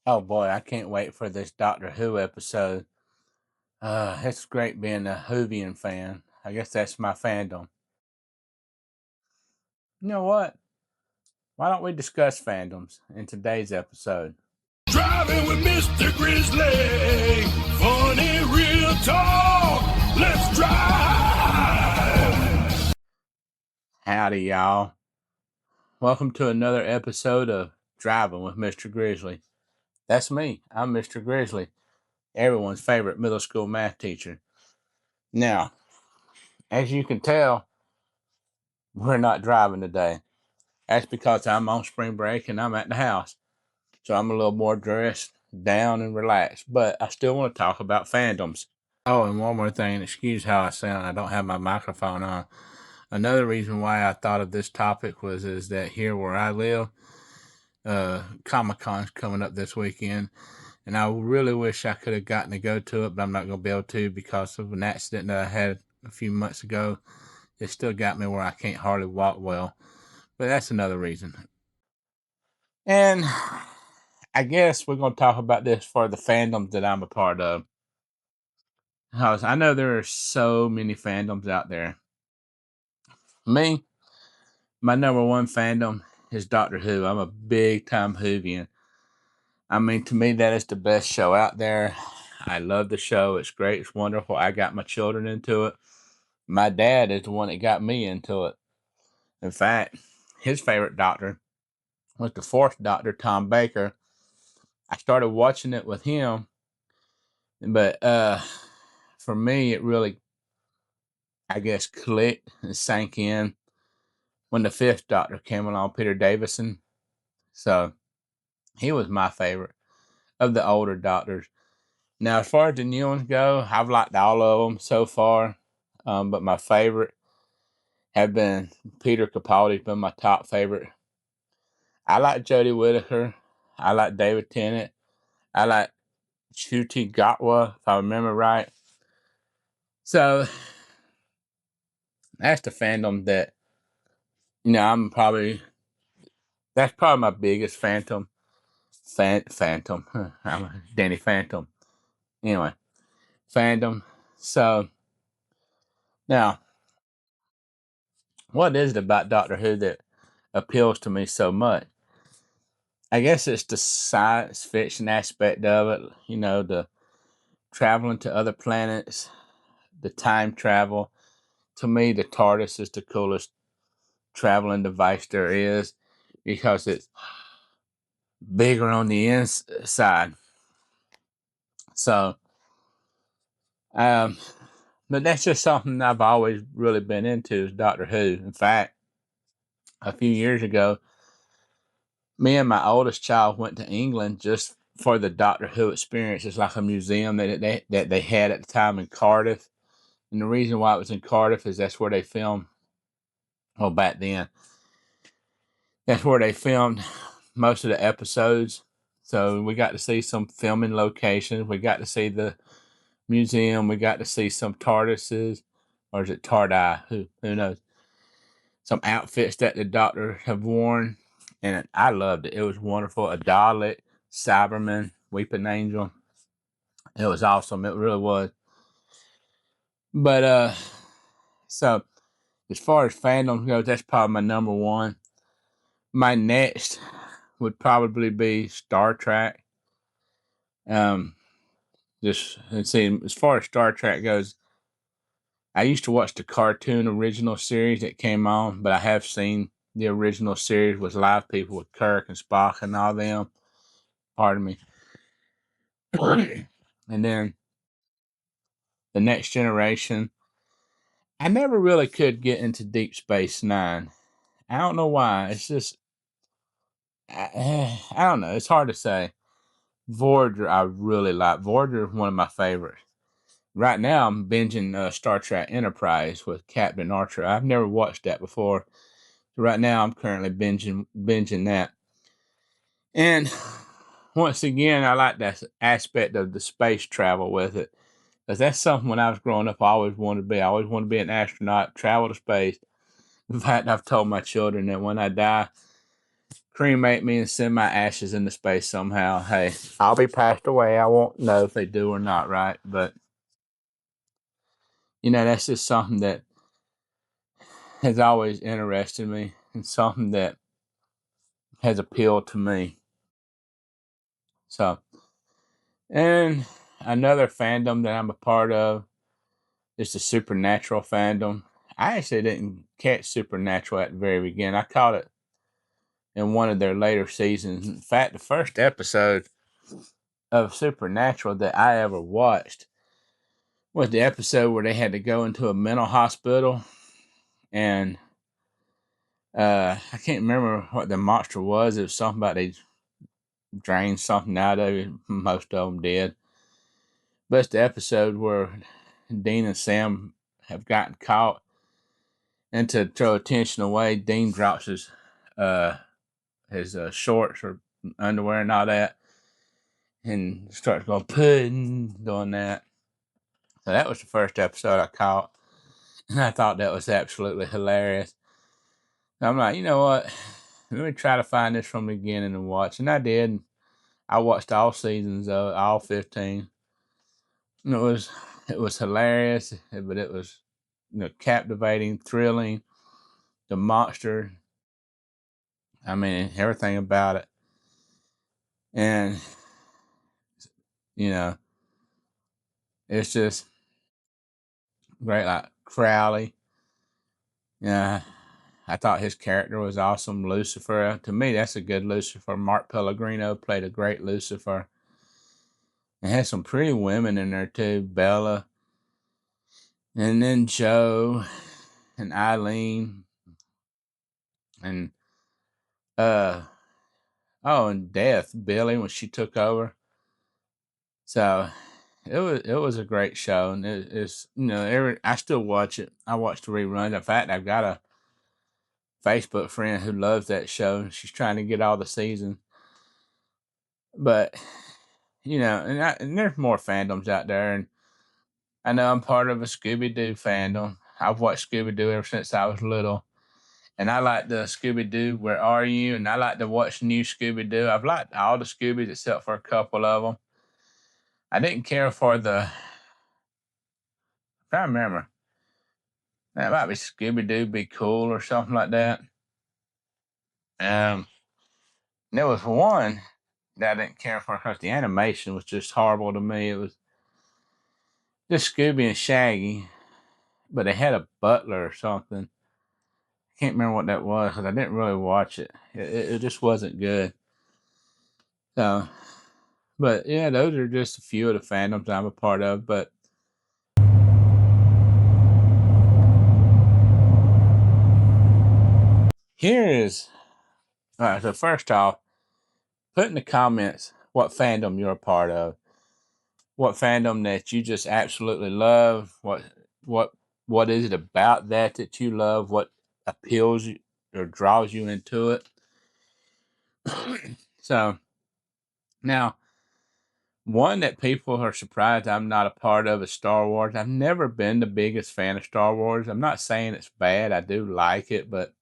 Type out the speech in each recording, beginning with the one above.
Oh boy, I can't wait for this Doctor Who episode. It's great being a Whovian fan. I guess that's my fandom. You know what? Why don't we discuss fandoms in today's episode? Driving with Mr. Grizzly. Funny real talk. Let's drive. Howdy, y'all. Welcome to another episode of Driving with Mr. Grizzly. That's me. I'm Mr. Grizzly, everyone's favorite middle school math teacher. Now, as you can tell, we're not driving today. That's because I'm on spring break and I'm at the house. So I'm a little more dressed down and relaxed. But I still want to talk about fandoms. Oh, and one more thing. Excuse how I sound. I don't have my microphone on. Another reason why I thought of this topic is that here where I live, Comic-Con's coming up this weekend. And I really wish I could have gotten to go to it, but I'm not going to be able to because of an accident that I had a few months ago. It still got me where I can't hardly walk well. But that's another reason. And I guess we're going to talk about this for the fandoms that I'm a part of. Because I know there are so many fandoms out there. Me, my number one fandom is Doctor Who. I'm a big time Whovian. I mean, to me, that is the best show out there. I love the show. It's great. It's wonderful. I got my children into it. My dad is the one that got me into it. In fact, his favorite doctor was the fourth Doctor, Tom Baker. I started watching it with him, but for me, it really, I guess, clicked and sank in when the fifth Doctor came along, Peter Davison. So he was my favorite of the older Doctors. Now, as far as the new ones go, I've liked all of them so far, but my favorite have been Peter Capaldi's been my top favorite. I like Jodie Whittaker. I like David Tennant. I like Ncuti Gatwa, if I remember right. So that's the fandom that that's probably my biggest phantom. Phantom. I'm Danny Phantom. Anyway, fandom. So now, what is it about Doctor Who that appeals to me so much? I guess it's the science fiction aspect of it. The traveling to other planets, the time travel. To me, the TARDIS is the coolest traveling device there is because it's bigger on the inside. So, but that's just something I've always really been into is Doctor Who. In fact, a few years ago, me and my oldest child went to England just for the Doctor Who experience. It's like a museum that they had at the time in Cardiff. And the reason why it was in Cardiff is that's where they filmed, well, back then, that's where they filmed most of the episodes. So we got to see some filming locations. We got to see the museum. We got to see some TARDISes, or is it TARDI? Who knows? Some outfits that the Doctor have worn, and I loved it. It was wonderful. A Dalek, Cyberman, Weeping Angel. It was awesome. It really was. But so as far as fandom goes, that's probably my number one. My next would probably be Star Trek. Just let's see. As far as Star Trek goes, I used to watch the cartoon original series that came on, but I have seen the original series with live people with Kirk and Spock and all them. Pardon me. And then the Next Generation. I never really could get into Deep Space Nine. I don't know why. It's just I don't know. It's hard to say. Voyager, I really like. Voyager is one of my favorites. Right now, I'm binging Star Trek Enterprise with Captain Archer. I've never watched that before. So right now, I'm currently binging that. And once again, I like that aspect of the space travel with it. Because that's something when I was growing up, I always wanted to be. I always wanted to be an astronaut, travel to space. In fact, I've told my children that when I die, cremate me and send my ashes into space somehow, hey, I'll be passed away. I won't know if they do or not, right? But, that's just something that has always interested me and something that has appealed to me. So, and another fandom that I'm a part of is the supernatural fandom. I actually didn't catch Supernatural at the very beginning. I caught it in one of their later seasons. In fact, the first episode of Supernatural that I ever watched was the episode where they had to go into a mental hospital, and I can't remember what the monster was. It was something about they drained something out of it. Most of them did. But it's the episode where Dean and Sam have gotten caught, and to throw attention away, Dean drops his shorts or underwear and all that, and starts going pudding, doing that. So that was the first episode I caught, and I thought that was absolutely hilarious. So I'm like, you know what? Let me try to find this from the beginning and watch, and I did. I watched all seasons of it, all 15. And it was hilarious, but it was captivating, thrilling. The monster, I mean, everything about it, and it's just great. Like Crowley, yeah, I thought his character was awesome. Lucifer, to me, that's a good Lucifer. Mark Pellegrino played a great Lucifer. It had some pretty women in there too, Bella, and then Joe, and Eileen, and and Death, Billy, when she took over. So it was a great show, and it's I still watch it. I watch the reruns. In fact, I've got a Facebook friend who loves that show. She's trying to get all the seasons, but and there's more fandoms out there, and I know I'm part of a Scooby Doo fandom. I've watched Scooby Doo ever since I was little, and I like the Scooby Doo Where Are You? And I like to watch new Scooby Doo. I've liked all the Scoobies except for a couple of them. I didn't care for the. I remember. That might be Scooby Doo Be Cool or something like that. Um, there was one that I didn't care for because the animation was just horrible to me. It was just Scooby and Shaggy, but they had a butler or something. I can't remember what that was because I didn't really watch it. It just wasn't good. So, but yeah, those are just a few of the fandoms I'm a part of. But here is, all right, so first off, put in the comments what fandom you're a part of. What fandom that you just absolutely love. What is it about that you love? What appeals you or draws you into it? So now, one that people are surprised I'm not a part of is Star Wars. I've never been the biggest fan of Star Wars. I'm not saying it's bad. I do like it, but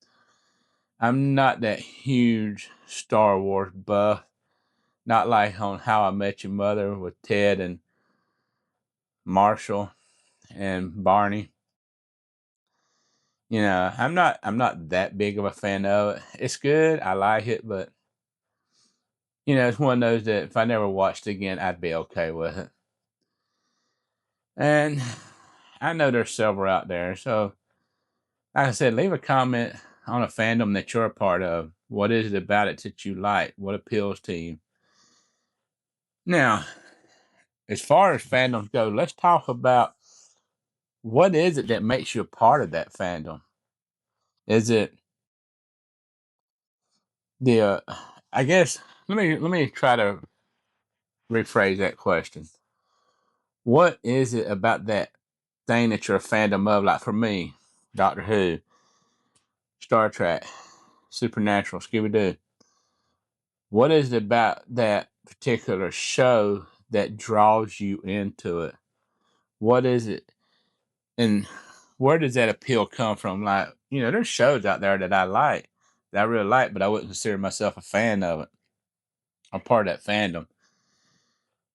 I'm not that huge Star Wars buff. Not like on How I Met Your Mother with Ted and Marshall and Barney. I'm not that big of a fan of it. It's good. I like it, but it's one of those that if I never watched it again, I'd be okay with it. And I know there's several out there. So, like I said, leave a comment on a fandom that you're a part of. What is it about it that you like? What appeals to you? Now, as far as fandoms go, let's talk about what is it that makes you a part of that fandom? Is it the I guess let me try to rephrase that question. What is it about that thing that you're a fandom of? Like for me, Doctor Who, Star Trek, Supernatural, Scooby Doo. What is it about that particular show that draws you into it? What is it, and where does that appeal come from? Like, there's shows out there that I like, that I really like, but I wouldn't consider myself a fan of it. I'm part of that fandom.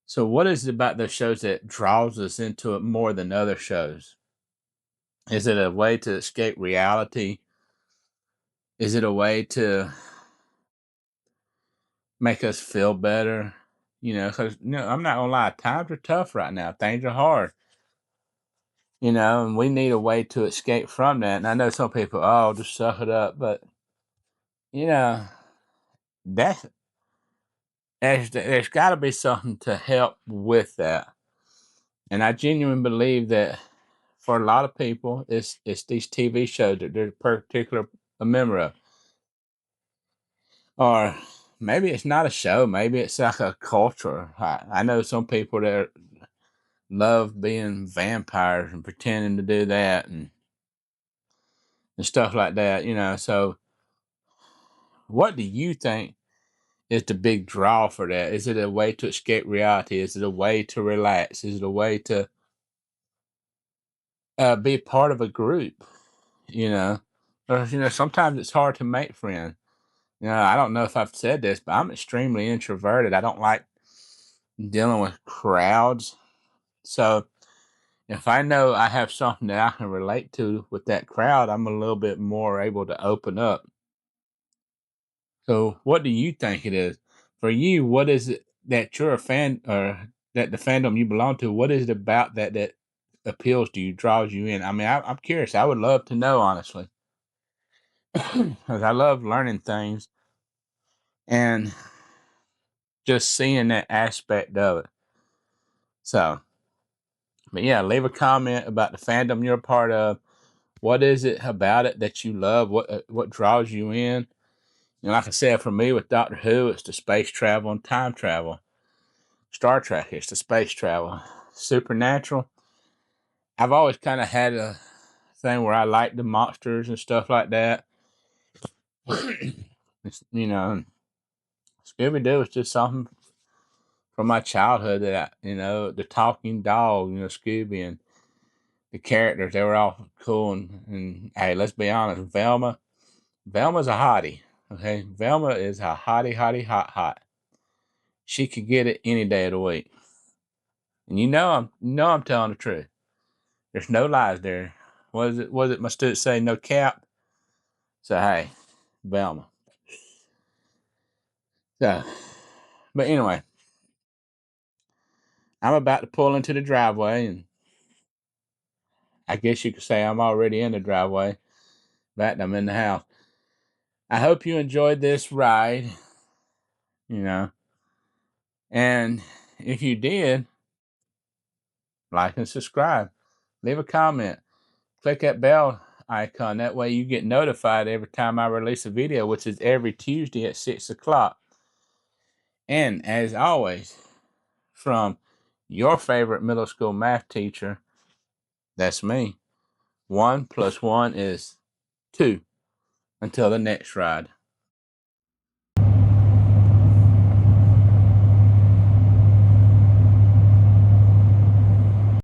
So, what is it about those shows that draws us into it more than other shows? Is it a way to escape reality? Is it a way to make us feel better? Because I'm not gonna lie, times are tough right now. Things are hard. And we need a way to escape from that. And I know some people, oh, just suck it up, but you know, that's there's got to be something to help with that. And I genuinely believe that for a lot of people, it's these TV shows that they're particular a member of, or maybe it's not a show. Maybe it's like a culture. I know some people that love being vampires and pretending to do that and stuff like that. So what do you think is the big draw for that? Is it a way to escape reality? Is it a way to relax? Is it a way to be part of a group? You know, or sometimes it's hard to make friends. I don't know if I've said this, but I'm extremely introverted. I don't like dealing with crowds. So if I know I have something that I can relate to with that crowd, I'm a little bit more able to open up. So what do you think it is? For you, what is it that you're a fan or that the fandom you belong to, what is it about that appeals to you, draws you in? I mean, I'm curious. I would love to know, honestly. Because I love learning things and just seeing that aspect of it. So, but yeah, leave a comment about the fandom you're a part of. What is it about it that you love? What draws you in? Like I said, for me with Doctor Who, it's the space travel and time travel. Star Trek, it's the space travel. Supernatural, I've always kind of had a thing where I like the monsters and stuff like that. Scooby Doo is just something from my childhood that the talking dog, Scooby and the characters, they were all cool. And hey, let's be honest, Velma's a hottie. Okay, Velma is a hottie, hottie, hot, hot. She could get it any day of the week, and I'm telling the truth. There's no lies there. Was it my students say no cap? So hey, Velma. So, but anyway, I'm about to pull into the driveway, and I guess you could say I'm already in the driveway. In fact, I'm in the house. I hope you enjoyed this ride, you know. And if you did, like and subscribe. Leave a comment. Click that bell icon. That way you get notified every time I release a video, which is every Tuesday at 6 o'clock. And as always, from your favorite middle school math teacher, that's me. 1 + 1 is 2. Until the next ride.